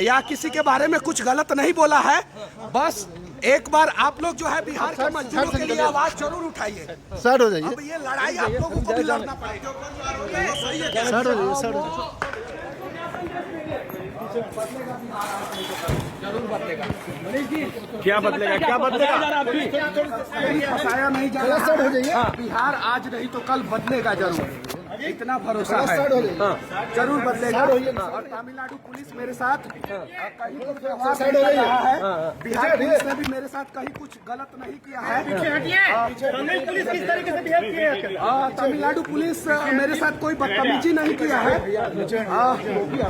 या किसी के बारे में कुछ गलत नहीं बोला है। बस एक बार आप लोग जो है बिहार के मजदूरों के लिए आवाज जरूर उठाइए। सर हो जाइए। अब ये लड़ाई आप लोगों को भी लड़ना पड़ेगा। सर हो जाइए, सर हो जाइए। जरूर बदलेगा। क्या बदलेगा, क्या बदलेगा? फंसाया नहीं जा रहा। बिहार आज नहीं तो कल बदलेगा जरूर, इतना भरोसा है। जरूर बदलेगा। और तमिलनाडु पुलिस मेरे साथ कहीं कुछ व्यवहार नहीं कर रहा है। बिहार पुलिस ने भी मेरे साथ कहीं कुछ गलत नहीं किया है। पुलिस किस तरीके से बिहेव किया है? तमिलनाडु पुलिस मेरे साथ कोई बदतमीजी नहीं किया है।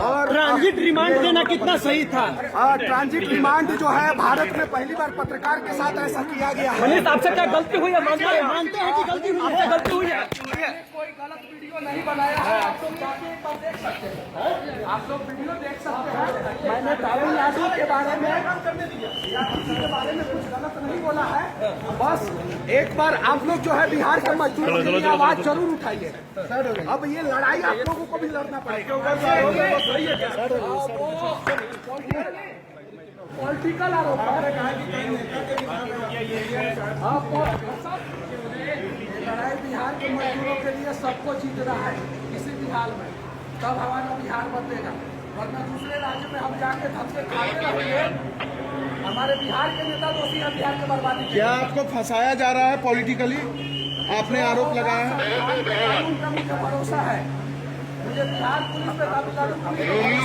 और ट्रांजिट रिमांड देना कितना सही था? ट्रांजिट रिमांड जो है भारत में पहली बार पत्रकार के साथ ऐसा किया गया है। मनीष, आपसे क्या गलती हुई है? मानते हैं कि गलती हुई है? गलती हुई है। कोई गलत वीडियो नहीं बनाया है। आप लोग जाके एक बार देख सकते हैं। आप लोग वीडियो देख सकते हैं। मैंने तमिलनाडु के बारे में या किसी के बारे में कुछ गलत नहीं बोला है। बस एक बार आप लोग जो है बिहार के मजदूरों के लिए आवाज जरूर उठाइए। अब ये लड़ाई आप लोगों को भी लड़ना पड़ेगा। पॉलिटिकल आरोप लड़ाई बिहार के मजदूरों के लिए सबको जीत रहा है किसी भी हाल में, तब हमारा बिहार बदलेगा। वरना दूसरे राज्य में हम जाके धक्के खाते रहेंगे। हमारे बिहार के नेता दोषी हैं बिहार के बर्बादी के। क्या आपको फंसाया जा रहा है पॉलिटिकली? आपने आरोप लगाया है। कानून का मुझे भरोसा है। मुझे बिहार पुलिस पे तमिलनाडु पुलिस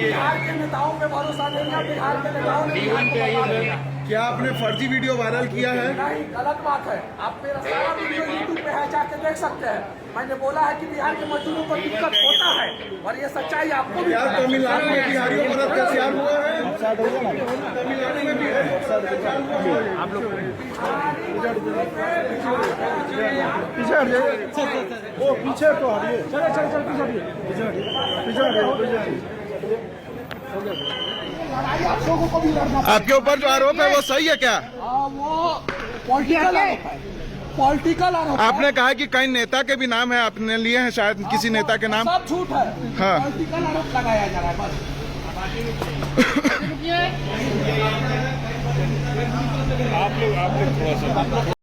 बिहार के नेताओं पे भरोसा नहीं है। बिहार के नेताओं ने बिहार को बर्बाद किया। क्या आपने फर्जी वीडियो वायरल किया है? नहीं, गलत बात है। आप मेरा सारा वीडियो यूट्यूब पे है, जाके देख सकते हैं। मैंने बोला है कि बिहार के मजदूरों को दिक्कत होता है और ये सच्चाई आपको भी। क्या तमिलनाडु में बिहारियों पर अत्याचार हुआ है? तमिलनाडु में भी आप लोग पीछे हट जाइए। वो पीछे तो हटिए। चल पीछे हटिए। आप लोगों को भी लड़ना। आपके ऊपर जो आरोप है वो सही है क्या? वो पॉलिटिकल आरोप है। पॉलिटिकल आरोप। आपने कहा कि कई नेता के भी नाम है, आपने लिए हैं शायद किसी नेता के नाम। सब झूठ है। हाँ। पॉलिटिकल आरोप लगाया जा रहा है बस। आप लोग थोड़ा सा